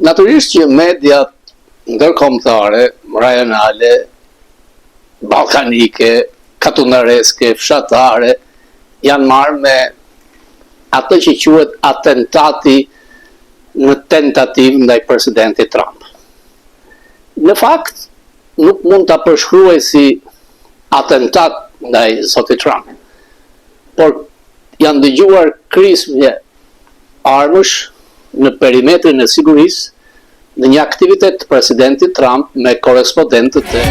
Natyrisht që mediat ndërkombëtare, rajonale, ballkanike, katunareske, fshatare, janë marrë me atë që quhet atentati në tentativë ndaj presidentit Trump. Në fakt, nuk mund ta përshkruaj si atentat ndaj zotit Trump, por janë dëgjuar krismje armësh në perimetrin e sigurisë në një aktivitet të presidentit Trump me korespondentët e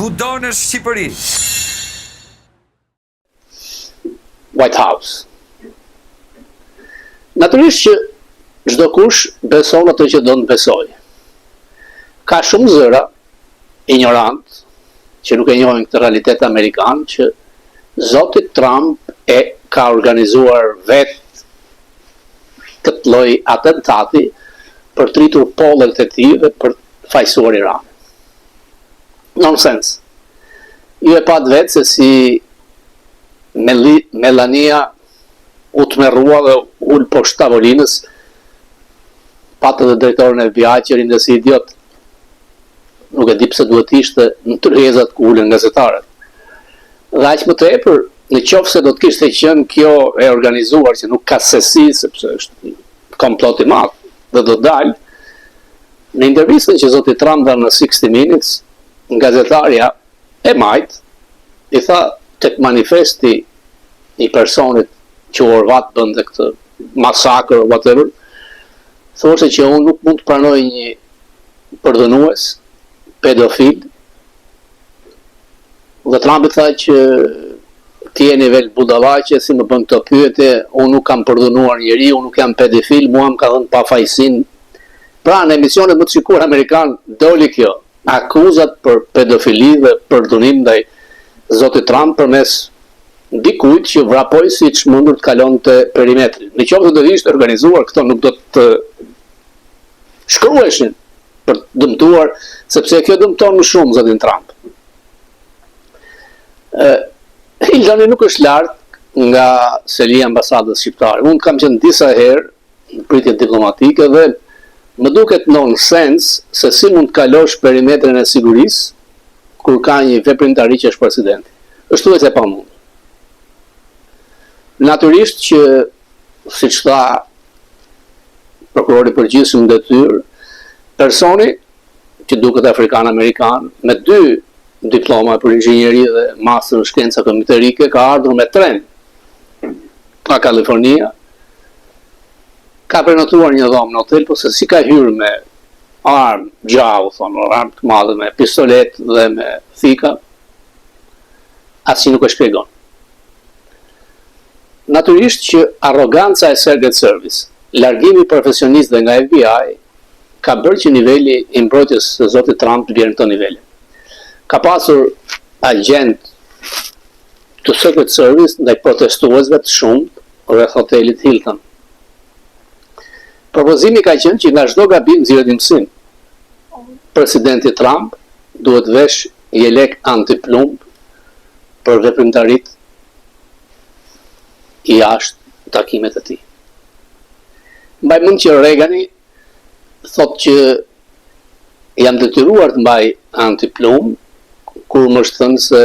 Kudo në Shqipëri. White House. Natyrisht që çdo kush beson atë që do të besojë. Ka shumë zëra ignorant që nuk e njohin këtë realitet amerikan që zoti Trump e ka organizuar vetë këtë lloj atentati për të rritur pollet e tij dhe për fajsuar Iranin. Nonsense. Ju e pat vetë se si Melania u tmerrua dhe ul poshtë tavolinës, patë dhe drejtorin e FBI që rinde si idiot. Nuk e di pse duhet ishte në tërhezat ku ulen gazetarët. Dhe aq më tepër, në qoftë se do të kishte qenë kjo e organizuar, që nuk ka sesi, sepse është komplot i madh, dhe do dalë, në intervistën që zoti Trump dha në 60 Minutes, gazetarja e majt, i tha tek manifesti i personit që Orvat bënte këtë masakër, whatever, thoshte që unë nuk mund të pranoj një përdhënues, pedofil, dhe Trump i tha që ti je nivel budallaqe, si më bën këto pyetje, unë nuk kam përdhënuar njeri, unë nuk jam pedofil, mua më ka dhënë pafajsin. Pra në emisionet më të shikuar amerikan doli kjo, akuzat për pedofili dhe përdhunim ndaj zotit Trump përmes dikujt që vrapoi siç mundur të kalonte perimetrin. Në qoftë se do ishte organizuar, këto nuk do të shkruheshin për të dëmtuar, sepse kjo dëmton më shumë zotin Trump. Hillary nuk është lartë nga selia ambasadës shqiptare. Unë kam qenë disa herë në pritje diplomatike dhe më duket nonsense se si mund të kalosh perimetrin e sigurisë kur ka një veprimtari që është presidenti. Është thuajse e pamundur. Natyrisht që, siç tha prokurori përgjithshëm detyrë, personi që duket afrikan-amerikan me 2 diploma për inxhinieri dhe master në shkenca kombëtarike ka ardhur me tren nga Kalifornia, ka prenotuar një dhomë në hotel, po se si ka hyrë me armë gjallë, thonë, armë të madhe me pistolet dhe me thika, asnjë nuk e shpjegon. Natyrisht që arroganca e Secret Service, largimi profesionistëve nga FBI, ka bërë që niveli i mbrojtjes së zotit Trump të bjerë në këto nivele. Ka pasur agent të Secret Service ndaj protestuesve të shumtë rreth hotelit Hilton. Propozimi ka qenë që nga çdo gabim nxirret mësim. Presidenti Trump duhet vesh jelek antiplumb për veprimtaritë i jashtë takimet e tij. Mbaj mend që Reagani thotë që jam detyruar të mbaj antiplumb kur më është thënë se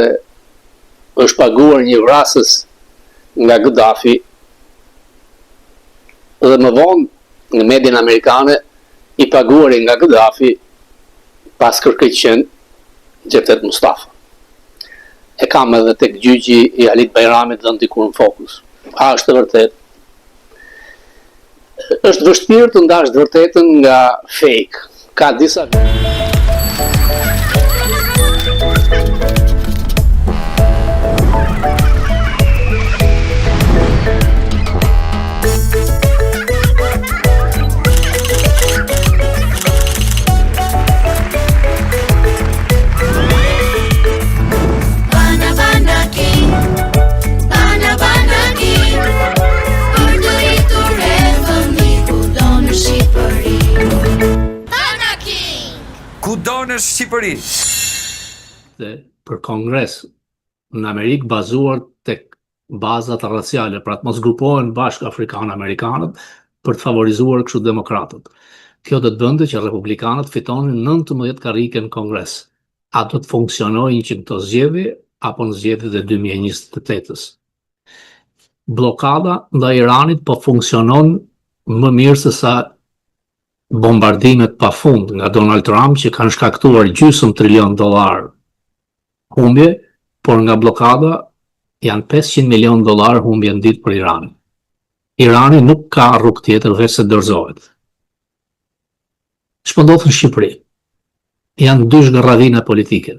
është paguar një vrasës nga Gaddafi dhe më vonë në median amerikane i paguari nga Gaddafi pas kërkëqen Xheftet Mustafa. E kam edhe tek gjyqi i Halit Bajramit dhe ndikur në Fokus. A është e vërtet? Është vështirë të ndash të vërtetën nga fake. Ka disa Kudo në Shqipëri. Dhe për kongres në Amerikë bazuar tek bazat raciale, pra të mos grupohen bashkë afrikan-amerikanët për të favorizuar kështu demokratët. Kjo do të bënte që republikanët fitonin 19 karrike në Kongres. A do të funksionojnë që këto zgjedhje apo në zgjedhjet e 2028-s? Blokada ndaj Iranit po funksionon më mirë se sa bombardimet pafund nga Donald Trump që kanë shkaktuar gjysmë trilion dollar humbje, por nga blokada janë 500 milion dollar humbje në ditë për Iranin. Irani nuk ka rrugë tjetër veç se dorëzohet. Ç'po ndodh në Shqipëri? Janë dy zhgërradhina politike.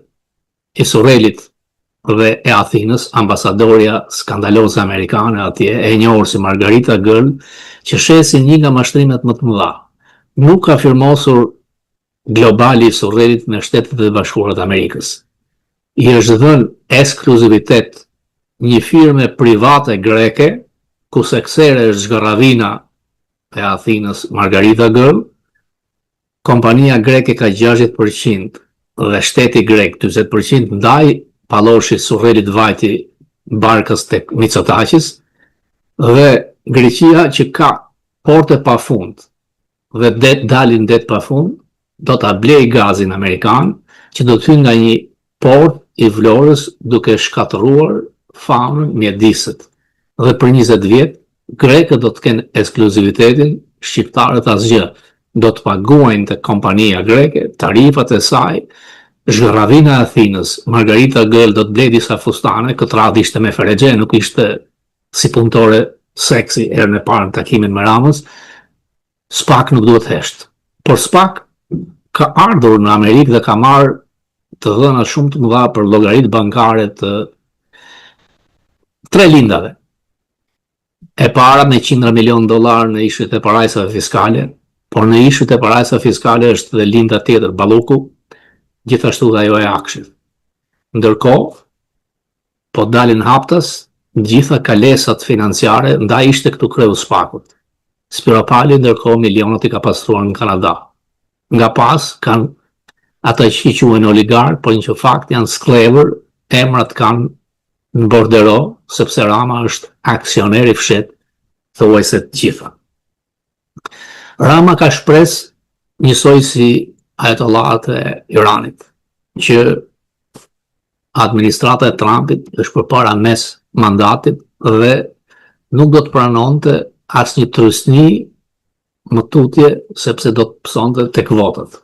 E Surrelit dhe e Athinës, ambasadorja skandaloze amerikane atje, e njohur si Margarita Girl, që shesin një nga mashtrimet më të mëdha. Nuk ka firmosur globali i Surrelit me Shtetet e Bashkuara të Amerikës. I është dhënë ekskluzivitet një firme private greke, ku seksere është zhgërradhina e Athinës Margarita Girl, kompania greke ka 60% dhe shteti grek 40%, ndaj palloshi Surrelit vajti barkës tek Mitsotakis, dhe Greqia që ka porte pafund dhe dalin det pafund, do ta blej gazin amerikan që do të hyjë nga një port i Vlorës duke shkatëruar famën mjediset. Dhe për 20 vjet, grekët do të kenë ekskluzivitetin, shqiptarët asgjë. Do të paguajnë te kompania greke tarifat e saj. Zhgërradhina e Athinës, Margarita Girl do të blej disa fustane, këtë radhë ishte me Ferexhe, nuk ishte si punëtore seksi herën e parë në takimin me Ramës. SPAK nuk duhet hesht. Por SPAK ka ardhur në Amerikë dhe ka marrë të dhëna shumë të mëdha për llogaritë bankare të 3 lindave. E para me $100 milion në ishujt e parajsave fiskale, por në ishujt e parajsave fiskale është dhe linda tjetër, Balluku, gjithashtu dhe ajo e akshit. Ndërkohë, po dalin haptas gjitha kalesat financiare, ndaj ishte këtu kreu SPAK-ut. Spiropali ndërkohë milionat i ka pastruar në Kanada. Nga pas kanë ata që quhen oligark, por në fakt janë sklever, emrat kanë në bordero, sepse Rama është aksioner i fshet, thuajse të gjitha. Rama ka shpresë njësoj si ajatollahat e Iranit, që administrata e Trumpit është përpara mes mandatit dhe nuk do të pranonte asnjë trysni më tutje, sepse do të pësonte tek votat.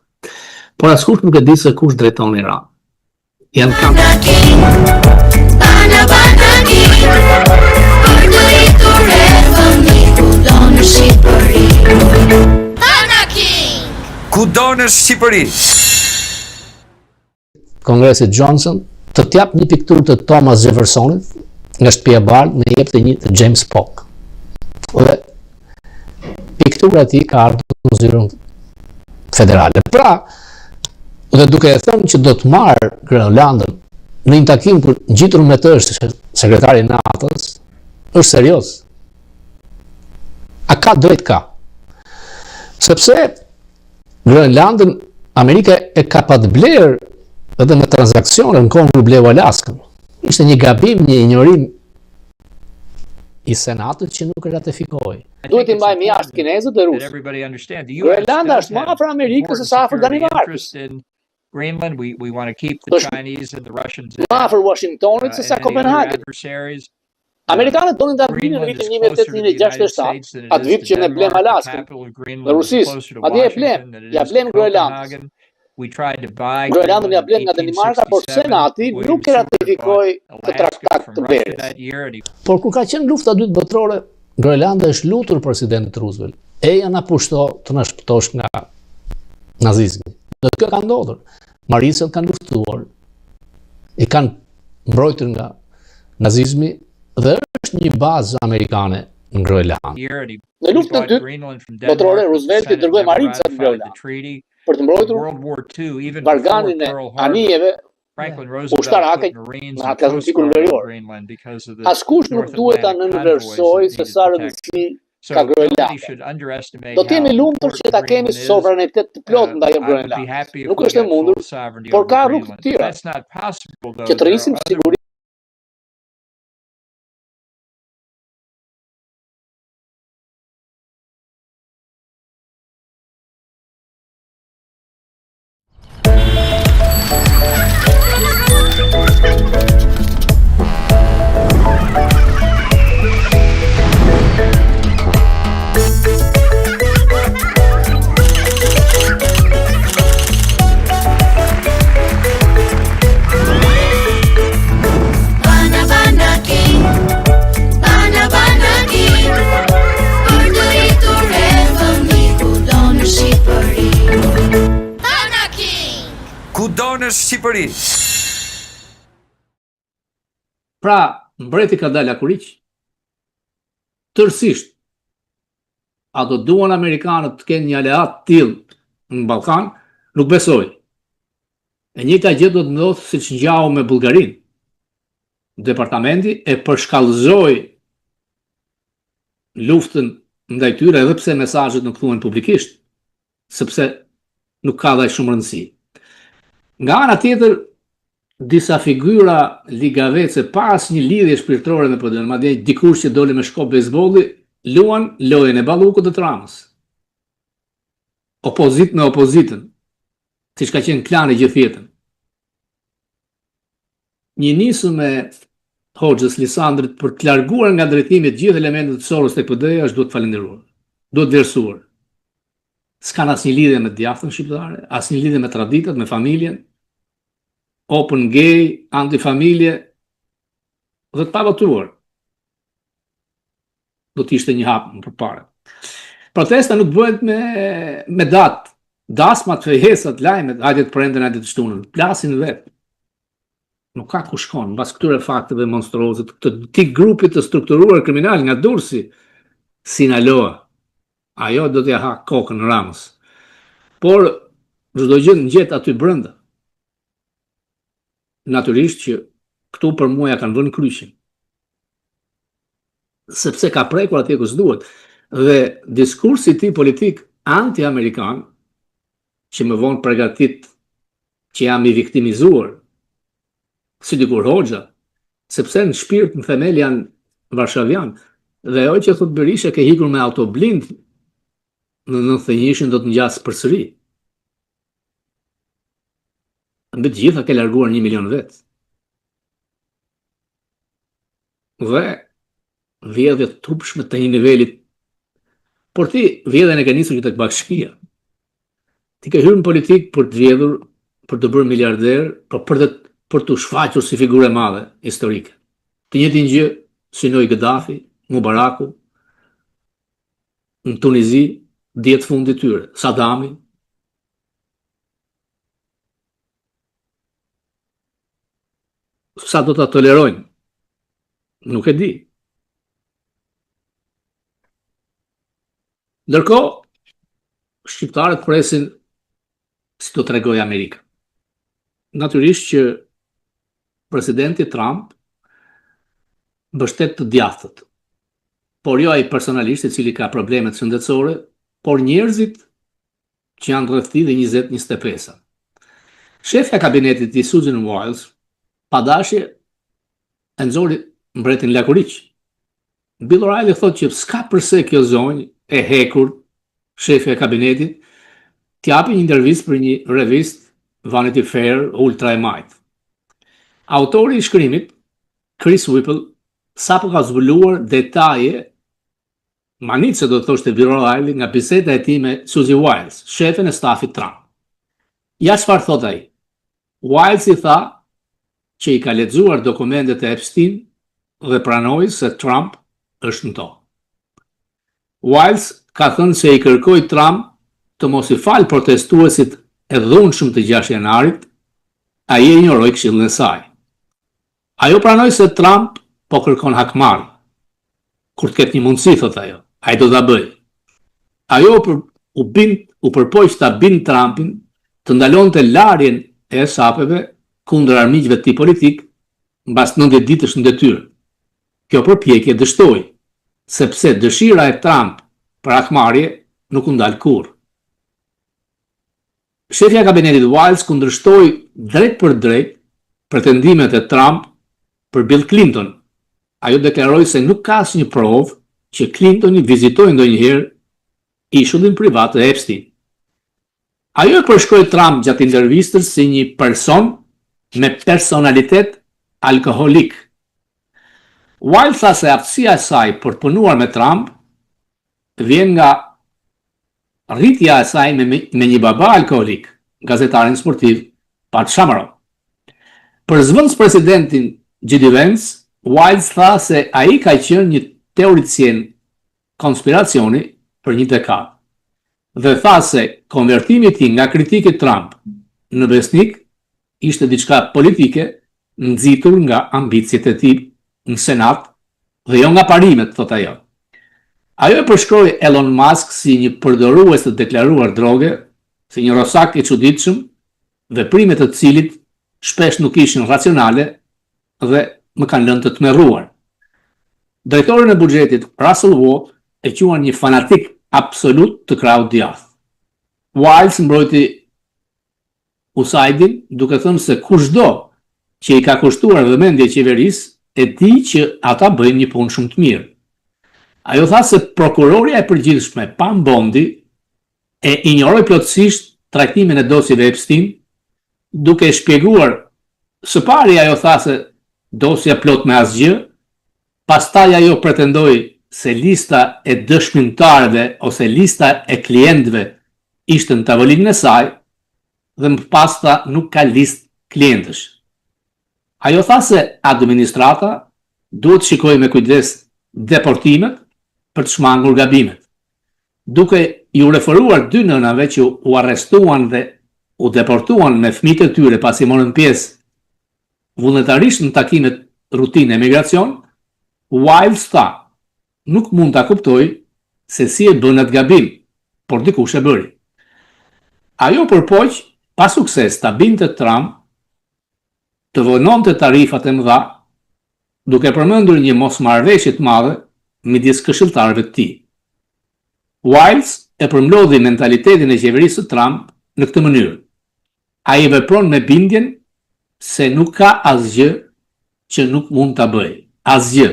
Por askush nuk e di se kush drejton Iran. Janë Kudo në Shqipëri. Kongresi Johnson të t'jap një pikturë të Thomas Jeffersonit nga shtëpia e bardhë, me jep të një të James Polk. Dhe piktura e tij ka ardhur në zyrën federale. Pra, dhe duke e thënë që do të marrë Grenlandën në një takim kur ngjitur me të është sekretari i NATO-s, është serioz. A ka drejt ka? Sepse Grenlandën Amerika e ka pat bler edhe me transakcione në kohën kur bleu Alaskën. Ishte një gabim, një injorim i Senatit që nuk e ratifikoi. Duhet i mbajmë jashtë kinezët dhe rusët. Grenlanda është më afër Amerikës se sa afër Danimarkës. Greenland, we want to keep the Chinese and the Russians më afër Washingtonit se sa Copenhagen. Amerikanët donin ta blinin në vitin 1867, atë vit që ne blem Alaskën, dhe Rusisë, atje e blem, ja blem Grenlandën. Grenlandën ja blem nga Danimarka, por Senati nuk e ratifikoi të traktat të Berës. Por kur ka qenë lufta e dytë botërore, Grenlanda është lutur presidentit Roosevelt, eja na pushto të na shpëtosh nga nazizmi. Dhe kjo ka ndodhur. Maricët kanë luftuar, i kanë mbrojtur nga nazizmi, dhe është një bazë amerikane në Groenland. Në luftën e dytë botërore, Roosevelt i dërgoi maricët në Groenland për të mbrojtur Barganin e anijeve ushtarake në Atlantikun Verior. Askush nuk duhet ta nënvlerësojë se sa rëndësi ka Groenlanda. Do të jemi lumtur që ta kemi sovranitet të plotë ndaj Groenlandës. Nuk është e mundur, por ka rrugë të tjera që të rrisim sigurinë Shqipëri. Pra, mbreti ka dalë Akuriq, tërësisht, a do duan Amerikanët të kenë një aleat tillë në Ballkan, nuk besoj. E njëjta gjë do të ndodhë siç ngjau me Bullgarinë. Departamenti e përshkallëzoi luftën ndaj tyre edhe pse mesazhet nuk thuhen publikisht, sepse nuk ka dhaj shumë rëndësi. Nga ana tjetër, disa figura ligavece pa asnjë lidhje shpirtërore me problemin, madje dikush që doli me shkop bejsbolli, luan lojën e ballukut të Tramës. Opozit me opozitën, siç ka qenë klani gjithë jetën. Një nisëm e Hoxhës Lisandrit për të larguar nga drejtimi të gjithë elementet të Soros tek PD-ja është duhet falenderuar, duhet vlerësuar. S'kan asnjë lidhje me djathtën shqiptare, asnjë lidhje me traditat, me familjen, open gay, antifamilje, dhe të pavotruar. Do të ishte një hap më përpara. Protesta nuk bëhet me datë, dasmat, fejesat, lajmet, hajde të prenden, hajde të shtunën, plasin vetë. Nuk ka ku shkon, mbas këtyre fakteve monstruoze, të këtij grupi të strukturuar kriminal nga Durrësi, Sinaloa, ajo do t'ja ha kokën Ramës. Por çdo gjë ngjet aty brenda. Natyrisht që këtu për mua ja kanë vënë kryqin. Sepse ka prekur atje ku s'duhet. Dhe diskursi i tij politik anti-amerikan, që më vonë përgatit që jam i viktimizuar, si dikur Hoxha, sepse në shpirt në themel janë varshavian, dhe ajo që thot Berisha ke hikur me autoblind në 91-shin do të ngjas përsëri. Mbi të gjitha ke larguar 1 milion vetë. Dhe vjedhje të tupshme të një nivelit. Por ti vjedhjen e ke nisur që tek bashkia. Ti ke hyrë në politik për të vjedhur, për të bërë miliarder, për të shfaqur si figurë e madhe historike. Të njëjtin gjë synoi Gaddafi, Mubaraku, në Tunizi, 10 fundit tyre, Sadami. Sa do ta tolerojnë? Nuk e di. Ndërkohë, shqiptarët presin si do t'rregojë Amerika. Natyrisht që presidenti Trump mbështet të djathtët, por jo ai personalisht i cili ka probleme shëndetësore, por njerëzit që janë rreth tij dhe 20-25. Shefja e kabinetit i Susan Wiles padashje e nxori mbretin Lakuriq. Bill O'Reilly thotë që s'ka përse kjo zonjë e hekur, shefja e kabinetit, t'japi një intervistë për një revist Vanity Fair ultra e majtë. Autori i shkrimit, Chris Whipple, sapo ka zbuluar detaje, manice do të thoshte Bill O'Reilly nga biseda e tij me Suzy Wiles, shefen e stafit Trump. Ja çfarë thot ai? Wiles i tha që i ka lexuar dokumentet e Epstein dhe pranoi se Trump është në to. Wiles ka thënë se i kërkoi Trump të mos i fal protestuesit e dhunshëm të 6 janarit, ai e injoroi këshillin e saj. Ajo pranoi se Trump po kërkon hakmarrje. Kur të ketë një mundësi, thot ajo, ai do ta bëj. Ajo u përpoq ta bind Trumpin të ndalonte larjen e sapeve kundër armiqve të tij politik mbas 90 ditësh në detyrë. Kjo përpjekje dështoi, sepse dëshira e Trump për hakmarrje nuk u ndal kurrë. Shefja e kabinetit Wiles kundërshtoi drejt për drejt pretendimet e Trump për Bill Clinton. Ajo deklaroi se nuk ka asnjë provë që Clintoni vizitoi ndonjëherë ishullin privat të Epstein. Ajo e përshkroi Trump gjatë intervistës si një person me personalitet alkoholik. Wiles tha se aftësia e saj për të punuar me Trump vjen nga rritja e saj me një baba alkoholik, gazetarin sportiv Pat Shamaro. Për zvendës presidentin J.D. Vance, Wiles tha se ai ka qenë një teoricien konspiracioni për një dekadë. Dhe tha se konvertimi i tij nga kritiki Trump në besnik ishte diçka politike nxitur nga ambicjet e tij në Senat dhe jo nga parimet, thot ajo. Ajo e përshkroi Elon Musk si një përdorues të deklaruar droge, si një rosak i çuditshëm, veprimet të cilit shpesh nuk ishin racionale dhe më kanë lënë të tmerruar. Drejtorin e buxhetit Russell Watt e quan një fanatik absolut të krahut djath. Wiles mbrojti Usaidin duke thënë se kushdo që i ka kushtuar vëmendje qeverisë e di që ata bëjnë një punë shumë të mirë. Ajo tha se prokuroria e përgjithshme Pam Bondi e injoroi plotësisht trajtimin e dosjeve Epstein, duke shpjeguar së pari ajo tha se dosja plot me asgjë, pastaj ajo pretendoi se lista e dëshmitarëve ose lista e klientëve ishte në tavolinën e saj dhe më pas tha nuk ka listë klientësh. Ajo tha se administrata duhet shikojë me kujdes deportimet për të shmangur gabimet. Duke ju referuar dy nënave që u arrestuan dhe u deportuan me fëmijët e tyre pasi morën pjesë vullnetarisht në takimet rutine e migracion, Wiles tha, nuk mund ta kuptoj se si e bën atë gabim, por dikush e bëri. Ajo përpoq pa sukses ta binte Trump të vononte tarifat e mëdha, duke përmendur një mosmarrëveshje të madhe midis këshilltarëve të tij. Wiles e përmlodhi mentalitetin e qeverisë së Trump në këtë mënyrë. Ai vepron me bindjen se nuk ka asgjë që nuk mund ta bëjë. Asgjë,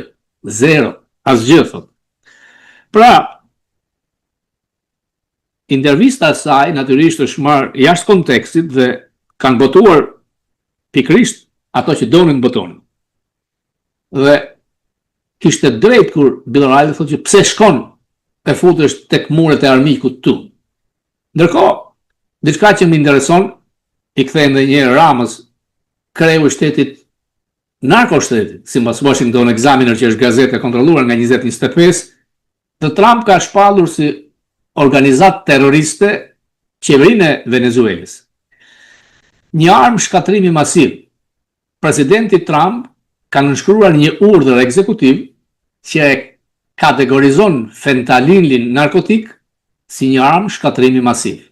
zero, asgjë thot. Pra, intervista e saj natyrisht është marrë jashtë kontekstit dhe kanë botuar pikërisht ato që donin botonin. Dhe kishte drejt kur Bill O'Reilly thotë që pse shkon e futesh tek muret e armikut tu. Ndërkohë, diçka që më intereson, i kthejmë edhe një herë Ramës, kreu i shtetit, narkoshtetit, sipas Washington Examiner që është gazetë e kontrolluar nga 2025, dhe Trump ka shpallur si organizatë terroriste qeverinë e Venezuelës. Një armë shkatrimi masiv. Presidenti Trump ka nënshkruar një urdhër ekzekutiv që e kategorizon fentanilin narkotik si një armë shkatrimi masiv.